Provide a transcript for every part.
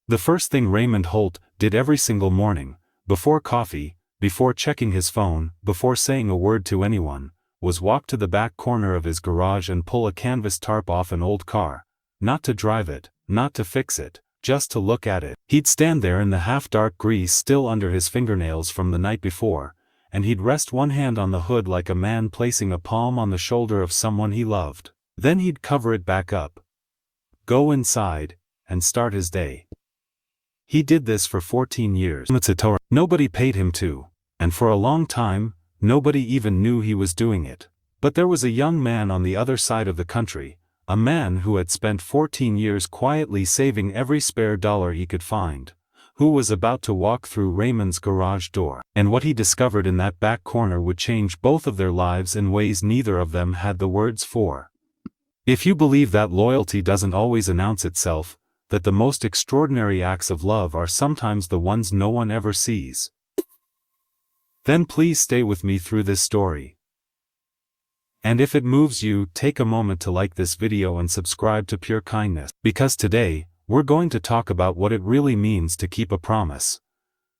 The first thing Raymond Holt did every single morning, before coffee, before checking his phone, before saying a word to anyone, was walk to the back corner of his garage and pull a canvas tarp off an old car. Not to drive it, not to fix it, just to look at it. He'd stand there in the half-dark grease still under his fingernails from the night before, and he'd rest one hand on the hood like a man placing a palm on the shoulder of someone he loved. Then he'd cover it back up, go inside, and start his day. He did this for 14 years. Nobody paid him to, and for a long time, nobody even knew he was doing it. But there was a young man on the other side of the country, a man who had spent 14 years quietly saving every spare dollar he could find, who was about to walk through Raymond's garage door. And what he discovered in that back corner would change both of their lives in ways neither of them had the words for. If you believe that loyalty doesn't always announce itself, that the most extraordinary acts of love are sometimes the ones no one ever sees, then please stay with me through this story. And if it moves you, take a moment to like this video and subscribe to Pure Kindness, because today, we're going to talk about what it really means to keep a promise,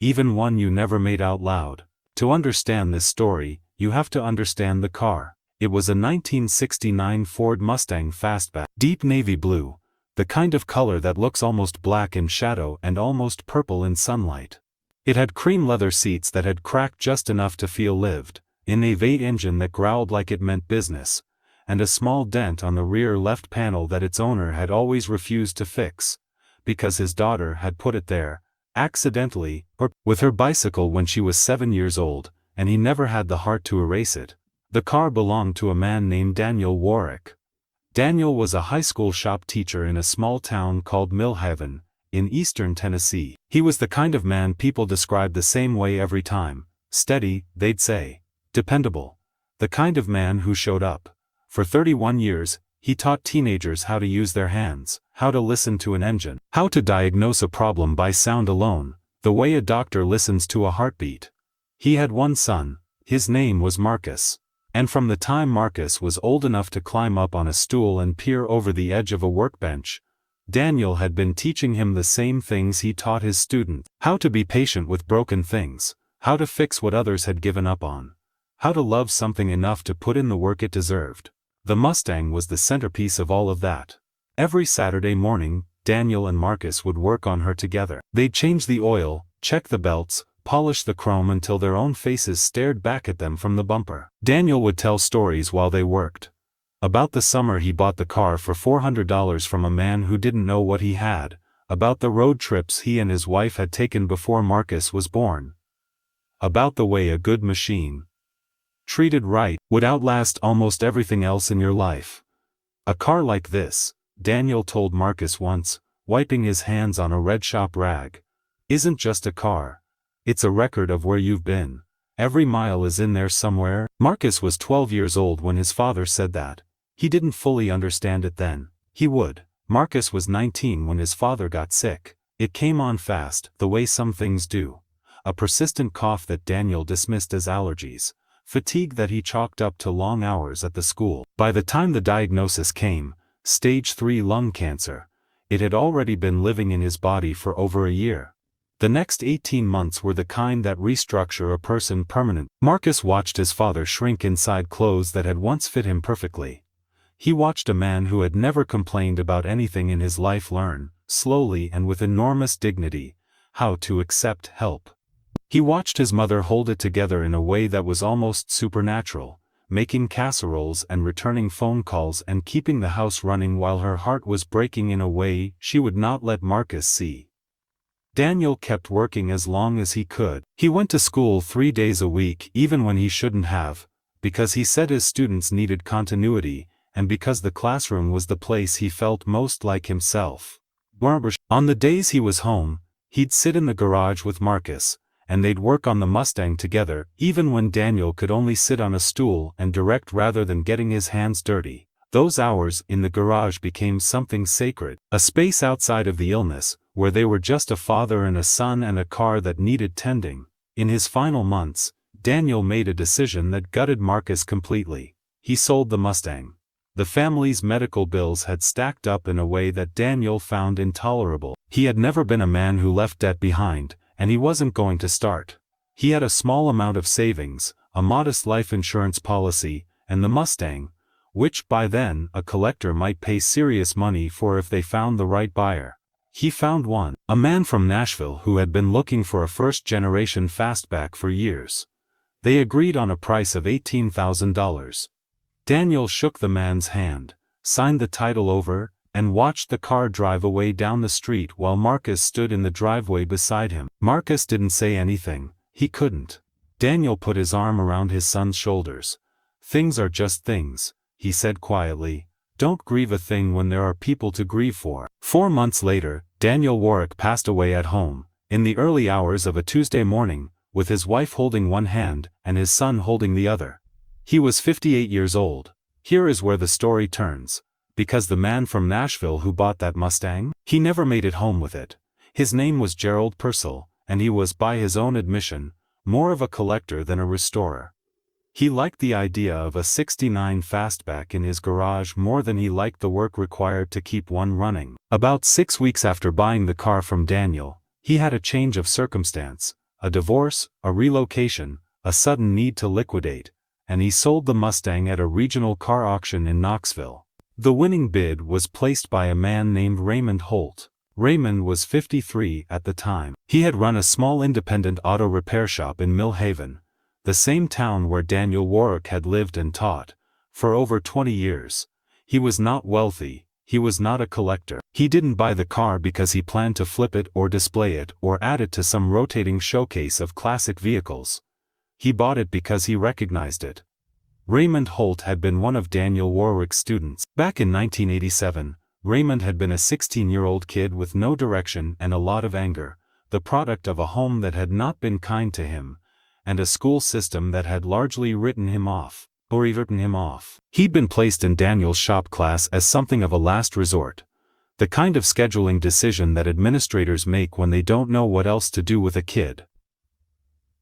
even one you never made out loud. To understand this story, you have to understand the car. It was a 1969 Ford Mustang Fastback, deep navy blue, the kind of color that looks almost black in shadow and almost purple in sunlight. It had cream leather seats that had cracked just enough to feel lived, a V8 engine that growled like it meant business, and a small dent on the rear left panel that its owner had always refused to fix, because his daughter had put it there, accidentally, or with her bicycle when she was 7 years old, and he never had the heart to erase it. The car belonged to a man named Daniel Warwick. Daniel was a high school shop teacher in a small town called Millhaven, in eastern Tennessee. He was the kind of man people described the same way every time: steady, they'd say, dependable. The kind of man who showed up. For 31 years, he taught teenagers how to use their hands, how to listen to an engine, how to diagnose a problem by sound alone, the way a doctor listens to a heartbeat. He had one son. His name was Marcus. And from the time Marcus was old enough to climb up on a stool and peer over the edge of a workbench, Daniel had been teaching him the same things he taught his students: how to be patient with broken things, how to fix what others had given up on, how to love something enough to put in the work it deserved. The Mustang was the centerpiece of all of that. Every Saturday morning, Daniel and Marcus would work on her together. They'd change the oil, check the belts, polish the chrome until their own faces stared back at them from the bumper. Daniel would tell stories while they worked. About the summer he bought the car for $400 from a man who didn't know what he had, about the road trips he and his wife had taken before Marcus was born, about the way a good machine, treated right, would outlast almost everything else in your life. A car like this, Daniel told Marcus once, wiping his hands on a red shop rag, isn't just a car. It's a record of where you've been. Every mile is in there somewhere. Marcus was 12 years old when his father said that. He didn't fully understand it then. He would. Marcus was 19 when his father got sick. It came on fast, the way some things do. A persistent cough that Daniel dismissed as allergies. Fatigue that he chalked up to long hours at the school. By the time the diagnosis came, stage 3 lung cancer, it had already been living in his body for over a year. The next 18 months were the kind that restructure a person permanently. Marcus watched his father shrink inside clothes that had once fit him perfectly. He watched a man who had never complained about anything in his life learn, slowly and with enormous dignity, how to accept help. He watched his mother hold it together in a way that was almost supernatural, making casseroles and returning phone calls and keeping the house running while her heart was breaking in a way she would not let Marcus see. Daniel kept working as long as he could. He went to school 3 days a week even when he shouldn't have, because he said his students needed continuity, and because the classroom was the place he felt most like himself. On the days he was home, he'd sit in the garage with Marcus, and they'd work on the Mustang together, even when Daniel could only sit on a stool and direct rather than getting his hands dirty. Those hours in the garage became something sacred, a space outside of the illness, where they were just a father and a son and a car that needed tending. In his final months, Daniel made a decision that gutted Marcus completely. He sold the Mustang. The family's medical bills had stacked up in a way that Daniel found intolerable. He had never been a man who left debt behind, and he wasn't going to start. He had a small amount of savings, a modest life insurance policy, and the Mustang, which by then a collector might pay serious money for if they found the right buyer. He found one, a man from Nashville who had been looking for a first-generation fastback for years. They agreed on a price of $18,000. Daniel shook the man's hand, signed the title over, and watched the car drive away down the street while Marcus stood in the driveway beside him. Marcus didn't say anything, he couldn't. Daniel put his arm around his son's shoulders. "Things are just things," he said quietly. "Don't grieve a thing when there are people to grieve for." 4 months later, Daniel Warwick passed away at home, in the early hours of a Tuesday morning, with his wife holding one hand and his son holding the other. He was 58 years old. Here is where the story turns. Because the man from Nashville who bought that Mustang, he never made it home with it. His name was Gerald Purcell, and he was, by his own admission, more of a collector than a restorer. He liked the idea of a '69 fastback in his garage more than he liked the work required to keep one running. About 6 weeks after buying the car from Daniel, he had a change of circumstance, a divorce, a relocation, a sudden need to liquidate, and he sold the Mustang at a regional car auction in Knoxville. The winning bid was placed by a man named Raymond Holt. Raymond was 53 at the time. He had run a small independent auto repair shop in Mill Haven, the same town where Daniel Warwick had lived and taught, for over 20 years. He was not wealthy, he was not a collector. He didn't buy the car because he planned to flip it or display it or add it to some rotating showcase of classic vehicles. He bought it because he recognized it. Raymond Holt had been one of Daniel Warwick's students. Back in 1987, Raymond had been a 16-year-old kid with no direction and a lot of anger, the product of a home that had not been kind to him, and a school system that had largely written him off. He'd been placed in Daniel's shop class as something of a last resort, the kind of scheduling decision that administrators make when they don't know what else to do with a kid.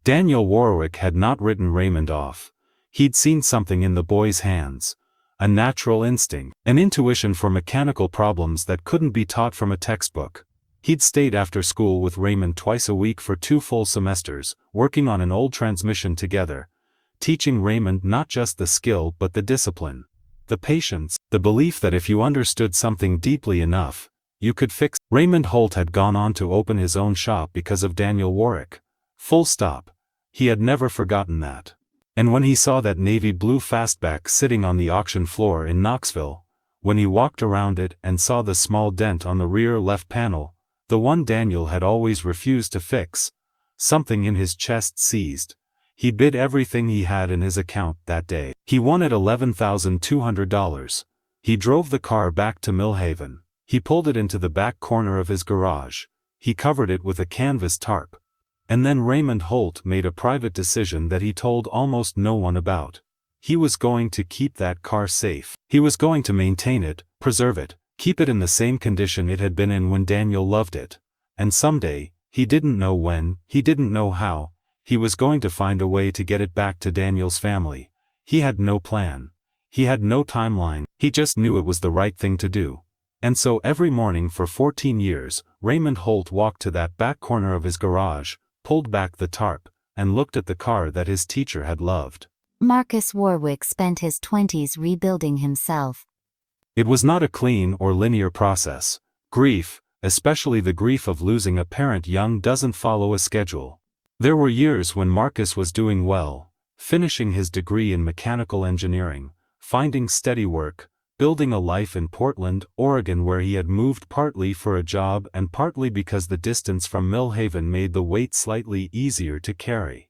Daniel Warwick had not written Raymond off. He'd seen something in the boy's hands, a natural instinct, an intuition for mechanical problems that couldn't be taught from a textbook. He'd stayed after school with Raymond twice a week for 2 full semesters, working on an old transmission together, teaching Raymond not just the skill but the discipline, the patience, the belief that if you understood something deeply enough, you could fix. Raymond Holt had gone on to open his own shop because of Daniel Warwick. Full stop. He had never forgotten that. And when he saw that navy blue fastback sitting on the auction floor in Knoxville, when he walked around it and saw the small dent on the rear left panel, the one Daniel had always refused to fix, something in his chest seized. He bid everything he had in his account that day. He won at $11,200. He drove the car back to Mill Haven. He pulled it into the back corner of his garage. He covered it with a canvas tarp. And then Raymond Holt made a private decision that he told almost no one about. He was going to keep that car safe. He was going to maintain it, preserve it, keep it in the same condition it had been in when Daniel loved it. And someday, he didn't know when, he didn't know how, he was going to find a way to get it back to Daniel's family. He had no plan. He had no timeline. He just knew it was the right thing to do. And so every morning for 14 years, Raymond Holt walked to that back corner of his garage, pulled back the tarp, and looked at the car that his teacher had loved. Marcus Warwick spent his 20s rebuilding himself. It was not a clean or linear process. Grief, especially the grief of losing a parent young, doesn't follow a schedule. There were years when Marcus was doing well, finishing his degree in mechanical engineering, finding steady work, building a life in Portland, Oregon, where he had moved partly for a job and partly because the distance from Mill Haven made the weight slightly easier to carry.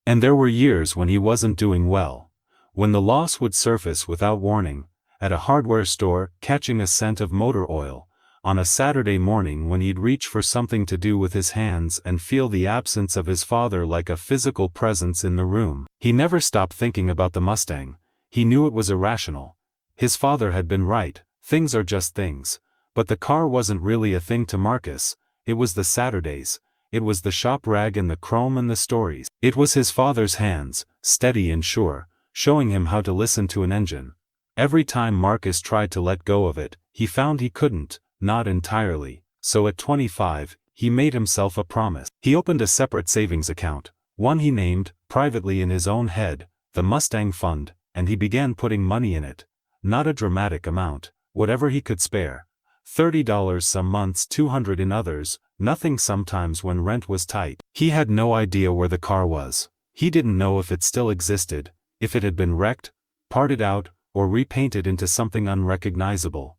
And there were years when he wasn't doing well, when the loss would surface without warning, at a hardware store, catching a scent of motor oil, on a Saturday morning when he'd reach for something to do with his hands and feel the absence of his father like a physical presence in the room. He never stopped thinking about the Mustang. He knew it was irrational. His father had been right, things are just things. But the car wasn't really a thing to Marcus. It was the Saturdays. It was the shop rag and the chrome and the stories. It was his father's hands, steady and sure, showing him how to listen to an engine. Every time Marcus tried to let go of it, he found he couldn't, not entirely, so at 25, he made himself a promise. He opened a separate savings account, one he named, privately in his own head, the Mustang Fund, and he began putting money in it. Not a dramatic amount, whatever he could spare. $30 some months, $200 in others, nothing sometimes when rent was tight. He had no idea where the car was. He didn't know if it still existed, if it had been wrecked, parted out, or repainted into something unrecognizable.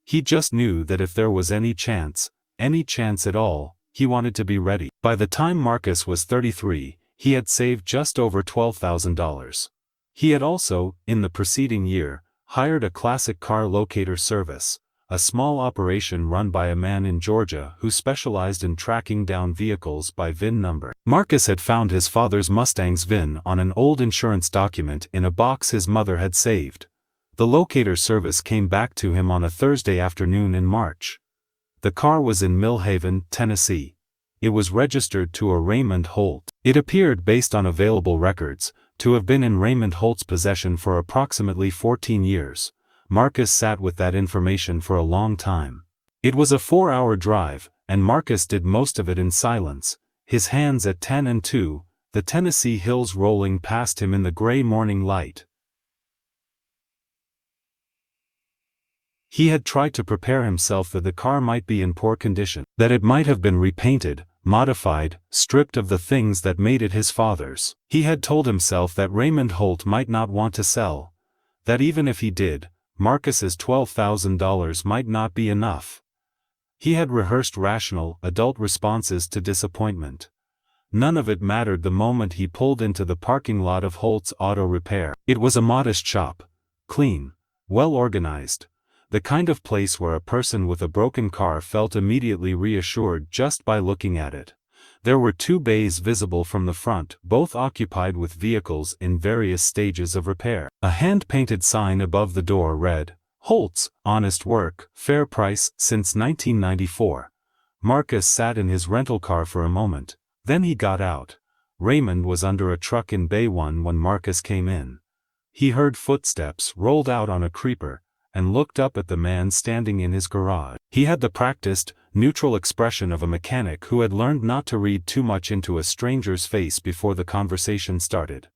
He just knew that if there was any chance at all, he wanted to be ready. By the time Marcus was 33, he had saved just over $12,000. He had also, in the preceding year, hired a classic car locator service, a small operation run by a man in Georgia who specialized in tracking down vehicles by VIN number. Marcus had found his father's Mustang's VIN on an old insurance document in a box his mother had saved. The locator service came back to him on a Thursday afternoon in March. The car was in Mill Haven, Tennessee. It was registered to a Raymond Holt. It appeared, based on available records, to have been in Raymond Holt's possession for approximately 14 years. Marcus sat with that information for a long time. It was a 4-hour drive, and Marcus did most of it in silence, his hands at 10 and 2, the Tennessee hills rolling past him in the gray morning light. He had tried to prepare himself that the car might be in poor condition, that it might have been repainted, modified, stripped of the things that made it his father's. He had told himself that Raymond Holt might not want to sell, that even if he did, Marcus's $12,000 might not be enough. He had rehearsed rational, adult responses to disappointment. None of it mattered the moment he pulled into the parking lot of Holt's Auto Repair. It was a modest shop, clean, well organized, the kind of place where a person with a broken car felt immediately reassured just by looking at it. There were 2 bays visible from the front, both occupied with vehicles in various stages of repair. A hand-painted sign above the door read, "Holt's, honest work, fair price, since 1994. Marcus sat in his rental car for a moment, then he got out. Raymond was under a truck in Bay 1 when Marcus came in. He heard footsteps, rolled out on a creeper, and looked up at the man standing in his garage. He had the practiced, neutral expression of a mechanic who had learned not to read too much into a stranger's face before the conversation started.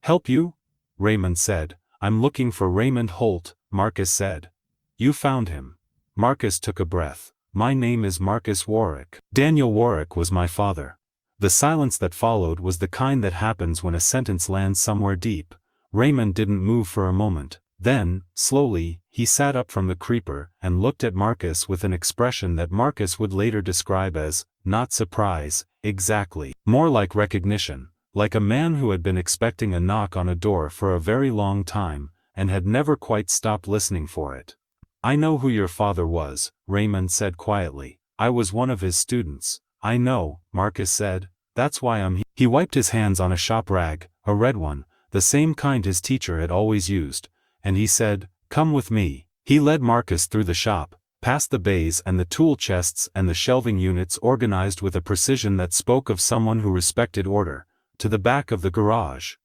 "Help you?" Raymond said. "I'm looking for Raymond Holt," Marcus said. "You found him." Marcus took a breath. "My name is Marcus Warwick. Daniel Warwick was my father." The silence that followed was the kind that happens when a sentence lands somewhere deep. Raymond didn't move for a moment. Then, slowly, he sat up from the creeper and looked at Marcus with an expression that Marcus would later describe as, not surprise, exactly, more like recognition, like a man who had been expecting a knock on a door for a very long time, and had never quite stopped listening for it. "I know who your father was," Raymond said quietly. "I was one of his students." "I know," Marcus said. "That's why I'm here." He wiped his hands on a shop rag, a red one, the same kind his teacher had always used, and he said, "Come with me." He led Marcus through the shop, past the bays and the tool chests and the shelving units organized with a precision that spoke of someone who respected order, to the back of the garage,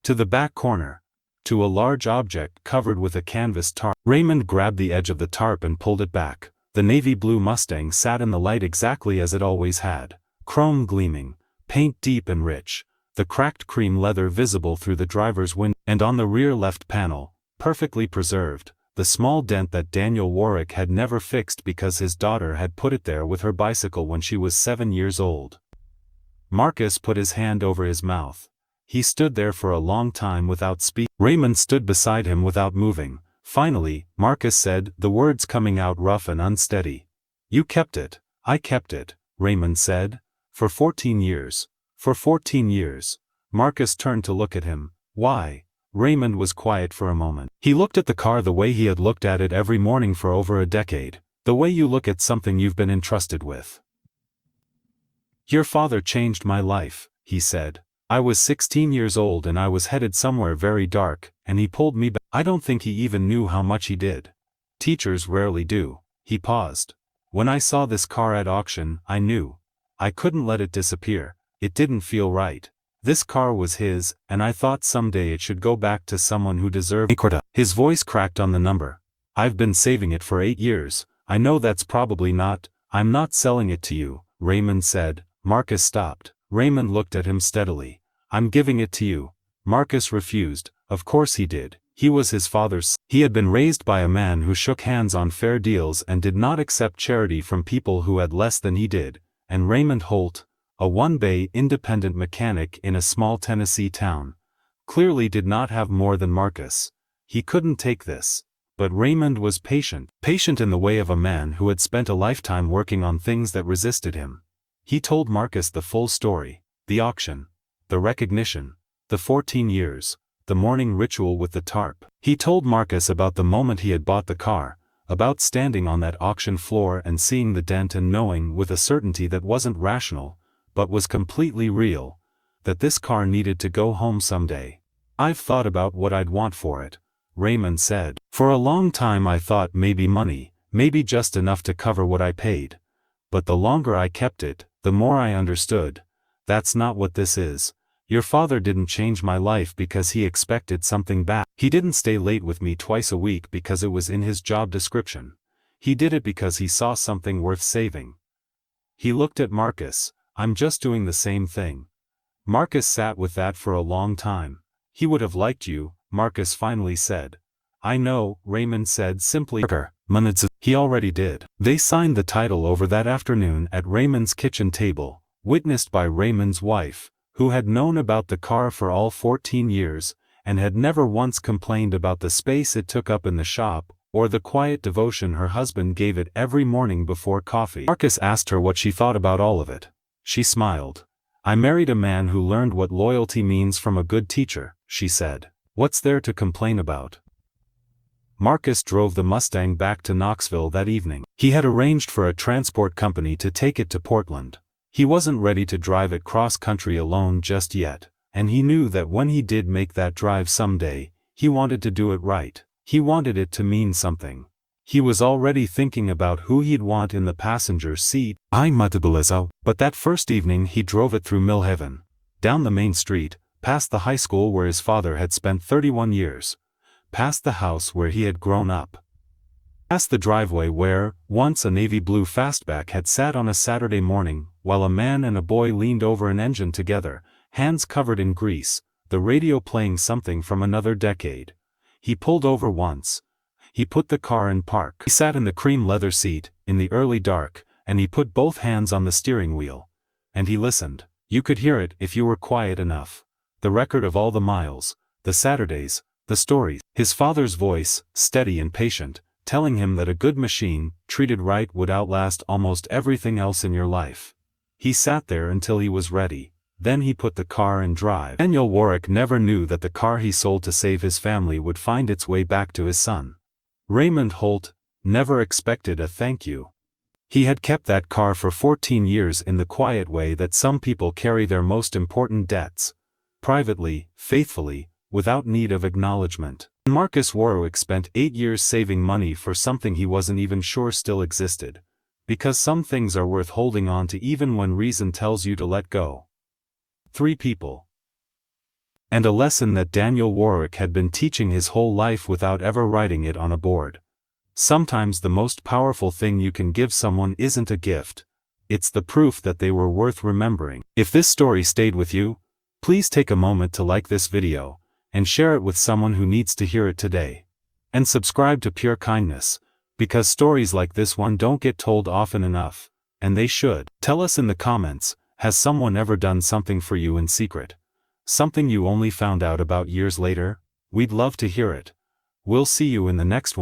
to the back corner, to a large object covered with a canvas tarp. Raymond grabbed the edge of the tarp and pulled it back. The navy blue Mustang sat in the light exactly as it always had, chrome gleaming, paint deep and rich, the cracked cream leather visible through the driver's window, and on the rear left panel, perfectly preserved, the small dent that Daniel Warwick had never fixed because his daughter had put it there with her bicycle when she was 7 years old. Marcus put his hand over his mouth. He stood there for a long time without speaking. Raymond stood beside him without moving. Finally, Marcus said, the words coming out rough and unsteady. "You kept it." "I kept it," Raymond said. "For 14 years. For 14 years. Marcus turned to look at him. "Why?" Raymond was quiet for a moment. He looked at the car the way he had looked at it every morning for over a decade, the way you look at something you've been entrusted with. "Your father changed my life," he said. "I was 16 years old and I was headed somewhere very dark, and he pulled me back. I don't think he even knew how much he did. Teachers rarely do." He paused. "When I saw this car at auction, I knew. I couldn't let it disappear. It didn't feel right. This car was his, and I thought someday it should go back to someone who deserved it. His voice cracked on the number. I've been saving it for 8 years. I know that's probably not. I'm not selling it to you, Raymond said. Marcus stopped. Raymond looked at him steadily. I'm giving it to you. Marcus refused. Of course he did. He was his father's son. He had been raised by a man who shook hands on fair deals and did not accept charity from people who had less than he did. And Raymond Holt, a one-bay independent mechanic in a small Tennessee town, clearly did not have more than Marcus. He couldn't take this. But Raymond was patient. Patient in the way of a man who had spent a lifetime working on things that resisted him. He told Marcus the full story, the auction, the recognition, the 14 years, the morning ritual with the tarp. He told Marcus about the moment he had bought the car, about standing on that auction floor and seeing the dent and knowing with a certainty that wasn't rational, but was completely real, that this car needed to go home someday. I've thought about what I'd want for it, Raymond said. For a long time I thought maybe money, maybe just enough to cover what I paid. But the longer I kept it, the more I understood. That's not what this is. Your father didn't change my life because he expected something back. He didn't stay late with me twice a week because it was in his job description. He did it because he saw something worth saving. He looked at Marcus. I'm just doing the same thing. Marcus sat with that for a long time. He would have liked you, Marcus finally said. I know, Raymond said simply. He already did. They signed the title over that afternoon at Raymond's kitchen table, witnessed by Raymond's wife, who had known about the car for all 14 years, and had never once complained about the space it took up in the shop, or the quiet devotion her husband gave it every morning before coffee. Marcus asked her what she thought about all of it. She smiled. I married a man who learned what loyalty means from a good teacher, she said. What's there to complain about? Marcus drove the Mustang back to Knoxville that evening. He had arranged for a transport company to take it to Portland. He wasn't ready to drive it cross-country alone just yet, and he knew that when he did make that drive someday, he wanted to do it right. He wanted it to mean something. He was already thinking about who he'd want in the passenger seat. But that first evening he drove it through Millhaven, down the main street, past the high school where his father had spent 31 years, past the house where he had grown up, past the driveway where, once a navy blue fastback had sat on a Saturday morning, while a man and a boy leaned over an engine together, hands covered in grease, the radio playing something from another decade. He pulled over once. He put the car in park. He sat in the cream leather seat, in the early dark, and he put both hands on the steering wheel. And he listened. You could hear it if you were quiet enough. The record of all the miles, the Saturdays, the stories. His father's voice, steady and patient, telling him that a good machine, treated right, would outlast almost everything else in your life. He sat there until he was ready. Then he put the car in drive. Daniel Warwick never knew that the car he sold to save his family would find its way back to his son. Raymond Holt never expected a thank you. He had kept that car for 14 years in the quiet way that some people carry their most important debts. Privately, faithfully, without need of acknowledgement. Marcus Warwick spent 8 years saving money for something he wasn't even sure still existed. Because some things are worth holding on to even when reason tells you to let go. 3 people. And a lesson that Daniel Warwick had been teaching his whole life without ever writing it on a board. Sometimes the most powerful thing you can give someone isn't a gift. It's the proof that they were worth remembering. If this story stayed with you, please take a moment to like this video, and share it with someone who needs to hear it today. And subscribe to Pure Kindness, because stories like this one don't get told often enough, and they should. Tell us in the comments, has someone ever done something for you in secret? Something you only found out about years later? We'd love to hear it. We'll see you in the next one.